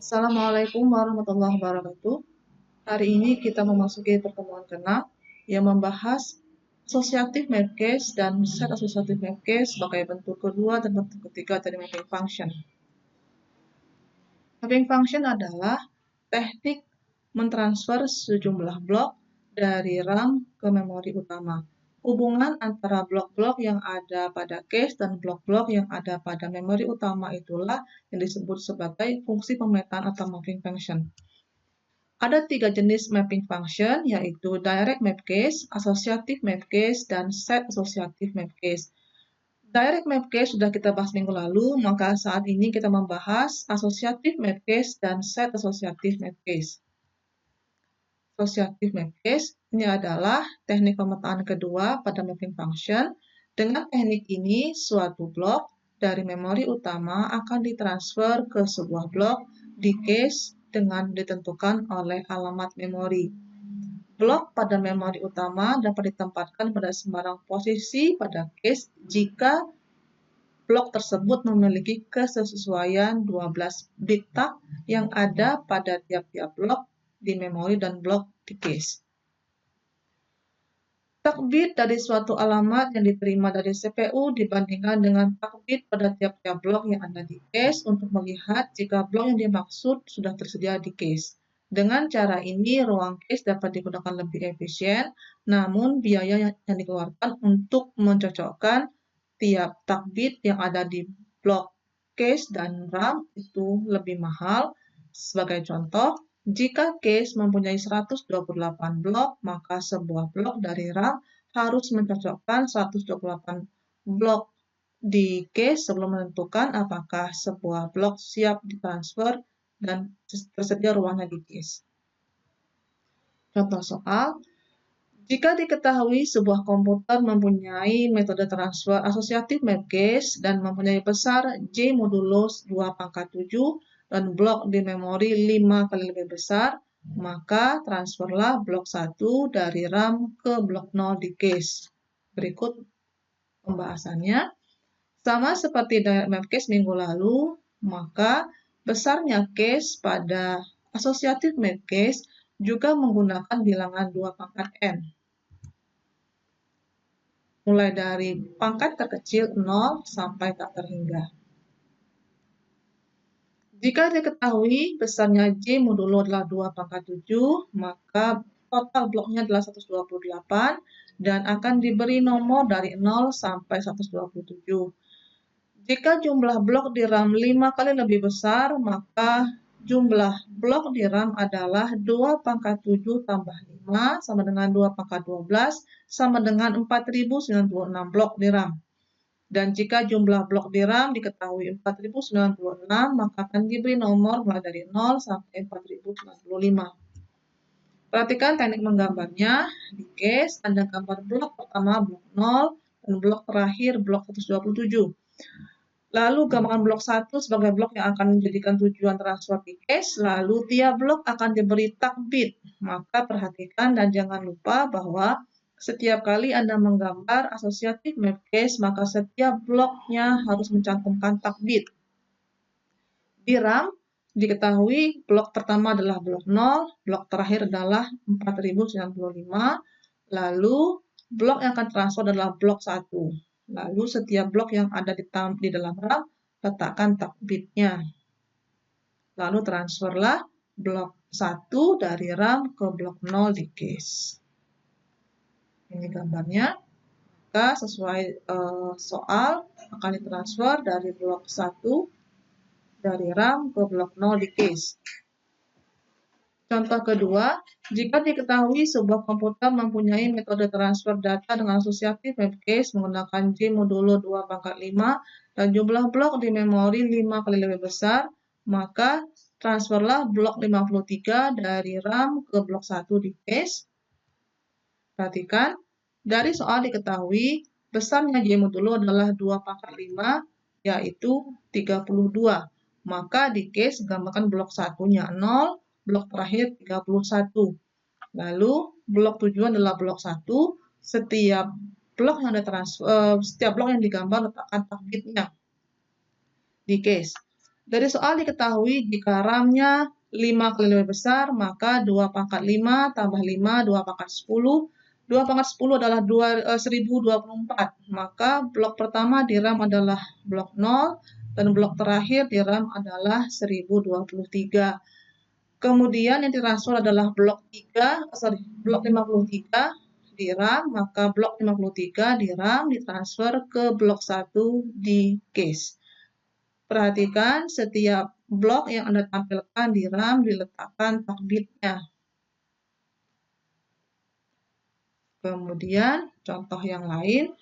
Assalamualaikum warahmatullahi wabarakatuh. Hari ini kita memasuki pertemuan ke-6 yang membahas associative map case dan set associative map case sebagai bentuk kedua dan bentuk ketiga dari mapping function. Mapping function adalah teknik mentransfer sejumlah blok dari RAM ke memori utama. Hubungan antara blok-blok yang ada pada case dan blok-blok yang ada pada memori utama itulah yang disebut sebagai fungsi pemetaan atau mapping function. Ada 3 jenis mapping function, yaitu direct map case, associative map case, dan set associative map case. Direct map case sudah kita bahas minggu lalu, maka saat ini kita membahas associative map case dan set associative map case. Associative map case ini adalah teknik pemetaan kedua pada mapping function. Dengan teknik ini, suatu blok dari memori utama akan ditransfer ke sebuah blok di case dengan ditentukan oleh alamat memori. Blok pada memori utama dapat ditempatkan pada sembarang posisi pada case jika blok tersebut memiliki kesesuaian 12 bit tag yang ada pada tiap-tiap blok di memori dan blok di case. Tag bit dari suatu alamat yang diterima dari CPU dibandingkan dengan tag bit pada tiap-tiap blok yang ada di case untuk melihat jika blok yang dimaksud sudah tersedia di case. Dengan cara ini, ruang case dapat digunakan lebih efisien, namun biaya yang dikeluarkan untuk mencocokkan tiap tag bit yang ada di blok case dan RAM itu lebih mahal. Sebagai contoh, jika case mempunyai 128 blok, maka sebuah blok dari RAM harus mencocokkan 128 blok di case sebelum menentukan apakah sebuah blok siap ditransfer dan tersedia ruangnya di case. Contoh soal, jika diketahui sebuah komputer mempunyai metode transfer associative map case dan mempunyai besar J modulo 2/7 dan blok di memori 5 kali lebih besar, maka transferlah blok 1 dari RAM ke blok 0 di case. Berikut pembahasannya. Sama seperti direct map case minggu lalu, maka besarnya case pada associative map case juga menggunakan bilangan 2/n. Mulai dari pangkat terkecil 0 sampai tak terhingga. Jika diketahui besarnya J modulo adalah 2/7, maka total bloknya adalah 128 dan akan diberi nomor dari 0 sampai 127. Jika jumlah blok di RAM 5 kali lebih besar, maka jumlah blok di RAM adalah 2/7 tambah 5 sama dengan 2/12 sama dengan 4096 blok di RAM. Dan jika jumlah blok di RAM diketahui 4096, maka akan diberi nomor mulai dari 0 sampai 4095. Perhatikan teknik menggambarnya. Di case, ada gambar blok pertama blok 0 dan blok terakhir blok 127. Lalu gambaran blok 1 sebagai blok yang akan menjadikan tujuan transfer di case, lalu tiap blok akan diberi tag bit. Maka perhatikan dan jangan lupa bahwa setiap kali Anda menggambar associative map case, maka setiap bloknya harus mencantumkan tag bit. Di RAM, diketahui blok pertama adalah blok 0, blok terakhir adalah 4095, lalu blok yang akan transfer adalah blok 1. Lalu setiap blok yang ada di dalam RAM, letakkan tag bitnya. Lalu transferlah blok 1 dari RAM ke blok 0 di case. Ini gambarnya. Maka sesuai soal akan ditransfer dari blok 1 dari RAM ke blok 0 di case. Contoh kedua, jika diketahui sebuah komputer mempunyai metode transfer data dengan associative map case menggunakan J modulo 2/5 dan jumlah blok di memori 5 kali lebih besar, maka transferlah blok 53 dari RAM ke blok 1 di case. Perhatikan, dari soal diketahui besarnya J modulo adalah 2/5, yaitu 32. Maka di case gambarkan blok 1-nya 0, blok terakhir 31. Lalu blok tujuan adalah blok 1, setiap blok yang digambar letakkan tag bitnya di case. Dari soal diketahui jika RAM-nya 5 kali lebih besar, maka 2 pangkat 5 tambah 5, 2 pangkat 10. 2 pangkat 10 adalah 1024. Maka blok pertama di RAM adalah blok 0, dan blok terakhir di RAM adalah 1023. Kemudian yang ditransfer adalah blok 53 di RAM, maka blok 53 di RAM ditransfer ke blok 1 di case. Perhatikan setiap blok yang Anda tampilkan di RAM diletakkan tak bitnya. Kemudian contoh yang lain,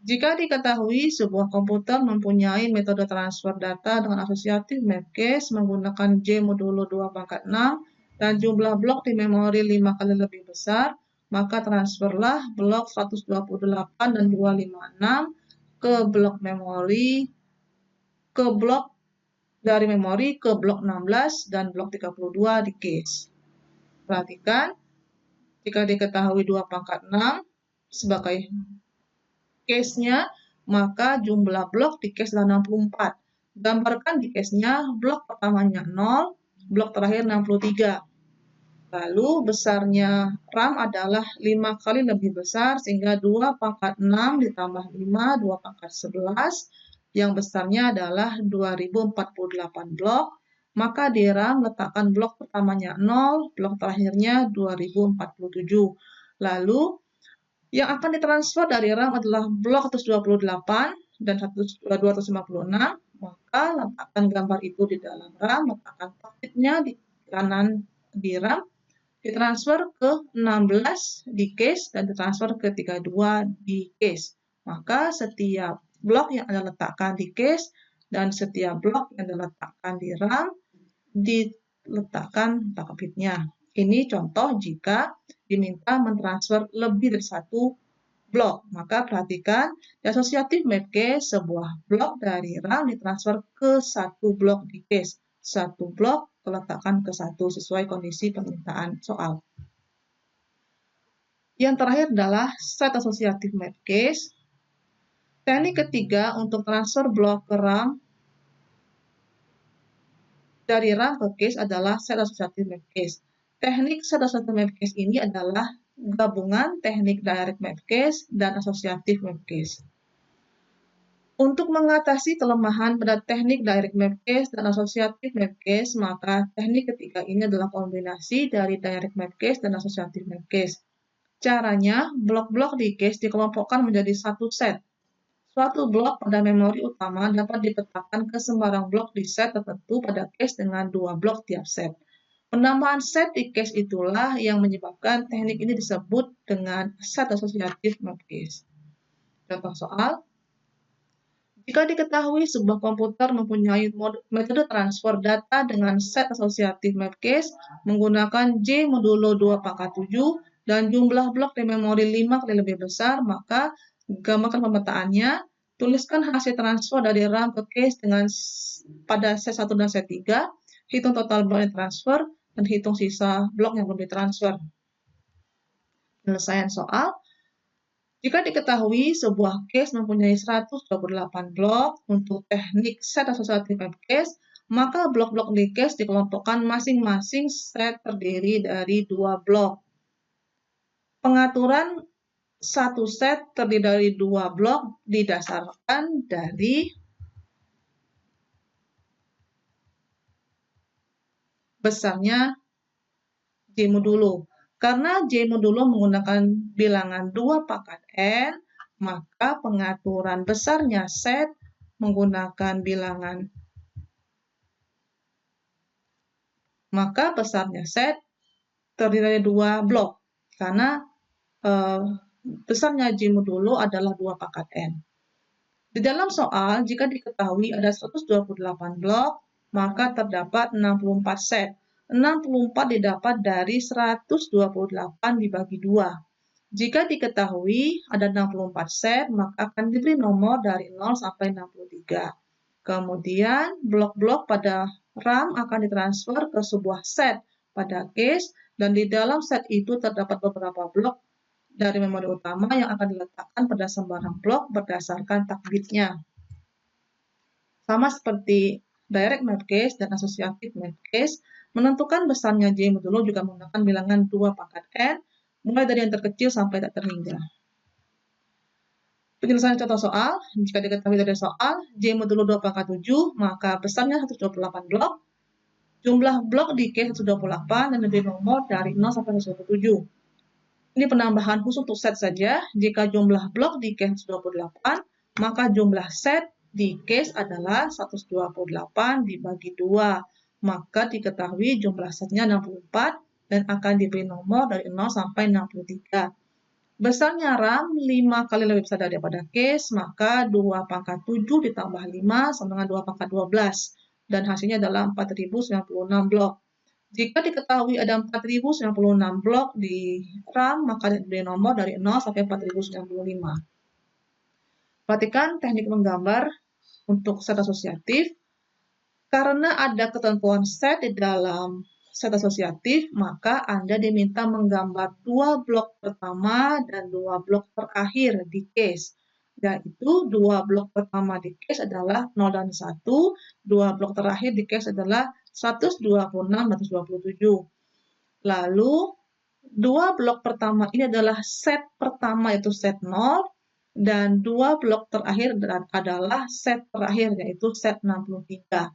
jika diketahui sebuah komputer mempunyai metode transfer data dengan asosiatif mapcase menggunakan J modulo 2 pangkat 6 dan jumlah blok di memori 5 kali lebih besar, maka transferlah blok 128 dan 256 ke blok dari memori ke blok 16 dan blok 32 di case. Perhatikan, jika diketahui 2 pangkat 6 sebagai case-nya, maka jumlah blok di case adalah 64. Gambarkan di case-nya blok pertamanya 0, blok terakhir 63. Lalu besarnya RAM adalah 5 kali lebih besar, sehingga 2 pangkat 6 ditambah 5, 2 pangkat 11, yang besarnya adalah 2048 blok, maka di RAM letakkan blok pertamanya 0, blok terakhirnya 2047. Lalu, yang akan ditransfer dari RAM adalah blok 128 dan 256, maka letakkan gambar itu di dalam RAM, letakkan targetnya di kanan di RAM, ditransfer ke 16 di case, dan ditransfer ke 32 di case. Maka setiap blok yang Anda letakkan di case dan setiap blok yang Anda letakkan di RAM diletakkan tak bitnya. Ini contoh jika diminta mentransfer lebih dari satu blok. Maka perhatikan, di asosiatif mapcase sebuah blok dari RAM ditransfer ke satu blok di case. Satu blok letakkan ke satu sesuai kondisi permintaan soal. Yang terakhir adalah set asosiatif mapcase. Teknik ketiga untuk transfer blok ke RAM dari RAM ke case adalah set asosiatif mapcase. Teknik set asosiatif mapcase ini adalah gabungan teknik direct mapcase dan asosiatif mapcase. Untuk mengatasi kelemahan pada teknik direct mapcase dan asosiatif mapcase, maka teknik ketiga ini adalah kombinasi dari direct mapcase dan asosiatif mapcase. Caranya, blok-blok di case dikelompokkan menjadi satu set. Suatu blok pada memori utama dapat dipetakan ke sembarang blok di set tertentu pada case dengan 2 blok tiap set. Penambahan set di case itulah yang menyebabkan teknik ini disebut dengan set asosiatif mapcase. Contoh soal, jika diketahui sebuah komputer mempunyai metode transfer data dengan set asosiatif mapcase menggunakan J modulo 2 pangkat 7 dan jumlah blok di memori 5 kali lebih besar, maka gambarkan pemetaannya, tuliskan hasil transfer dari RAM ke case pada set 1 dan set 3, hitung total blok yang transfer, dan hitung sisa blok yang belum ditransfer. Penyelesaian soal, jika diketahui sebuah case mempunyai 128 blok untuk teknik set asosiatif mapcase, maka blok-blok di case dikelompokkan masing-masing set terdiri dari 2 blok. Pengaturan satu set terdiri dari 2 blok didasarkan dari besarnya J modulo. Karena J modulo menggunakan bilangan 2 pangkat N, maka pengaturan besarnya set menggunakan bilangan. Maka besarnya set terdiri dari 2 blok. Karena besarnya J modulo adalah 2 pangkat N. Di dalam soal, jika diketahui ada 128 blok, maka terdapat 64 set. 64 didapat dari 128 dibagi 2. Jika diketahui ada 64 set, maka akan diberi nomor dari 0 sampai 63. Kemudian, blok-blok pada RAM akan ditransfer ke sebuah set pada case, dan di dalam set itu terdapat beberapa blok dari memori utama yang akan diletakkan pada sembarang blok berdasarkan tak bitnya. Sama seperti direct map case dan associative map case, menentukan besarnya J modulo juga menggunakan bilangan 2 pangkat N, mulai dari yang terkecil sampai tak terhingga. Penyelesaian contoh soal, jika diketahui dari soal, J modulo 2 pangkat 7, maka besarnya 128 blok, jumlah blok di case 128 dan diberi nomor dari 0 sampai 127. Ini penambahan khusus untuk set saja. Jika jumlah blok di case 128, maka jumlah set di case adalah 128 dibagi 2. Maka diketahui jumlah setnya 64 dan akan diberi nomor dari 0 sampai 63. Besarnya RAM 5 kali lebih besar daripada case, maka 2 pangkat 7 ditambah 5 sama dengan 2 pangkat 12. Dan hasilnya adalah 4096 blok. Jika diketahui ada 4096 blok di RAM, maka diberi nomor dari 0 sampai 4095. Perhatikan teknik menggambar untuk set asosiatif. Karena ada ketentuan set di dalam set asosiatif, maka Anda diminta menggambar 2 blok pertama dan 2 blok terakhir di case. Yaitu 2 blok pertama di case adalah 0 dan 1, 2 blok terakhir di case adalah 126 dan 127. Lalu, 2 blok pertama ini adalah set pertama yaitu set 0, dan 2 blok terakhir adalah set terakhir yaitu set 63.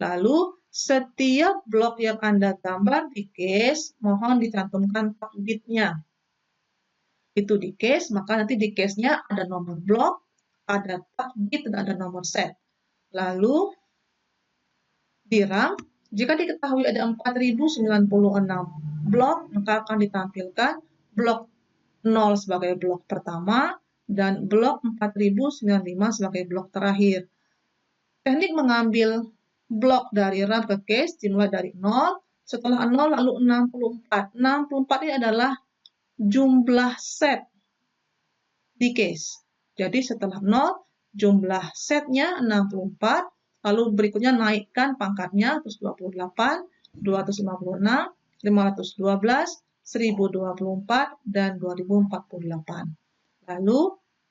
Lalu, setiap blok yang Anda gambar di case, mohon dicantumkan tab bitnya. Itu di case, maka nanti di case-nya ada nomor blok, ada tab bit, dan ada nomor set. Lalu, di RAM, jika diketahui ada 4096 blok, maka akan ditampilkan blok 0 sebagai blok pertama dan blok 4095 sebagai blok terakhir. Teknik mengambil blok dari RAM ke case dimulai dari 0, setelah 0 lalu 64. 64 ini adalah jumlah set di case. Jadi setelah 0, jumlah setnya 64, lalu berikutnya naikkan pangkatnya 128, 256, 512, 1024, dan 2048. Lalu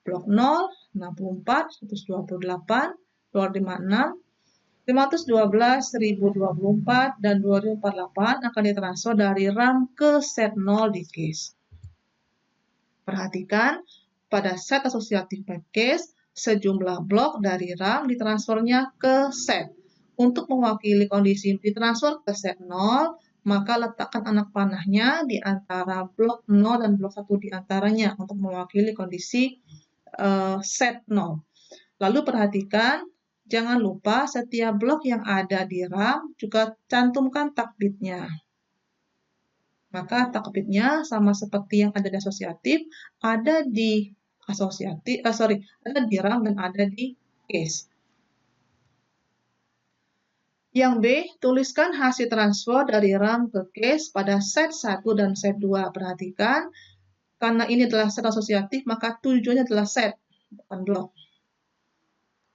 blok 0, 64, 128, 256, 512, 1024, dan 2048 akan ditransfer dari RAM ke set 0 di case. Perhatikan, pada set asosiatif map case, sejumlah blok dari RAM ditransfernya ke set. Untuk mewakili kondisi ditransfer ke set 0, maka letakkan anak panahnya di antara blok 0 dan blok 1 di antaranya untuk mewakili kondisi set 0. Lalu perhatikan, jangan lupa setiap blok yang ada di RAM juga cantumkan tab bitnya. Maka tab bitnya sama seperti yang ada di asosiatif, ada di ada di RAM dan ada di case. Yang B, tuliskan hasil transfer dari RAM ke case pada set 1 dan set 2. Perhatikan, karena ini adalah set asosiatif, maka tujuannya adalah set, bukan blok.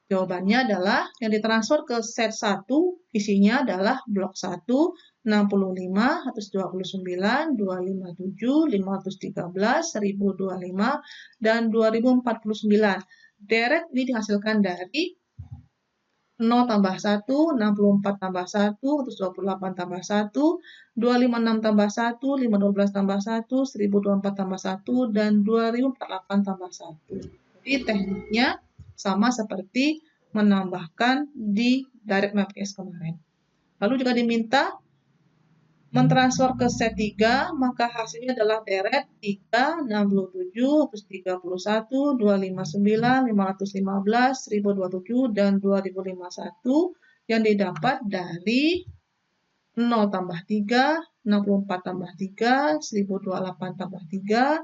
Jawabannya adalah yang ditransfer ke set 1, isinya adalah blok 1, 65, 129, 257, 513, 1025, dan 2049. Deret ini dihasilkan dari 0 tambah 1, 64 tambah 1, 128 tambah 1, 256 tambah 1, 512 tambah 1, 1024 tambah 1, dan 2048 tambah 1. Jadi tekniknya sama seperti menambahkan di direct map case kemarin. Lalu juga diminta mentransfer ke set 3, maka hasilnya adalah deret 3, 67, 131, 259, 515, 1027, dan 2051 yang didapat dari 0 tambah 3, 64 tambah 3, 1028 tambah 3,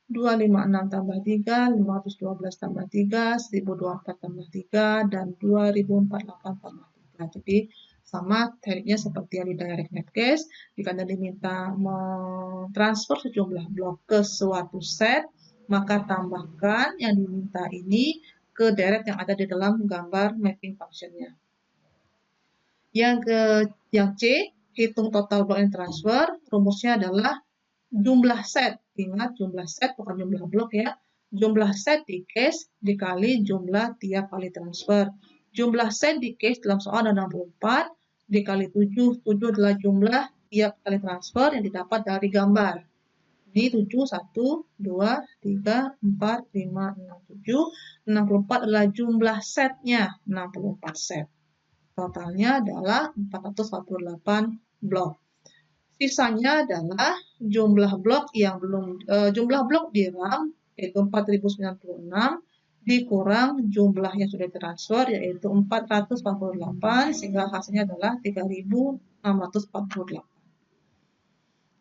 256 tambah 3, 512 tambah 3, 1024 tambah 3, dan 2048 tambah 3. Jadi sama tekniknya seperti yang di direct map case, jika Anda diminta mentransfer sejumlah blok ke suatu set, maka tambahkan yang diminta ini ke deret yang ada di dalam gambar mapping function-nya. Yang C, hitung total blok yang transfer, rumusnya adalah jumlah set. Ingat, jumlah set bukan jumlah blok ya. Jumlah set di case dikali jumlah tiap kali transfer. Jumlah set di case dalam soal ada 64, dikali 7. 7 adalah jumlah tiap kali transfer yang didapat dari gambar. Ini 7, 1, 2, 3, 4, 5, 6, 7. 64 adalah jumlah setnya, 64 set. Totalnya adalah 448 blok. Sisanya adalah jumlah blok yang jumlah blok di RAM yaitu 4096 dikurang jumlah yang sudah ditransfer yaitu 448 sehingga hasilnya adalah 3648.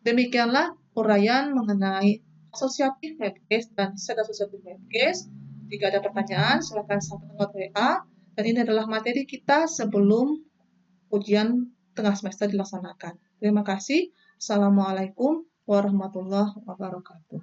Demikianlah uraian mengenai asosiatif map case dan set asosiatif map case. Jika ada pertanyaan silakan sampaikan lewat WA, dan ini adalah materi kita sebelum ujian tengah semester dilaksanakan. Terima kasih. Assalamualaikum warahmatullahi wabarakatuh.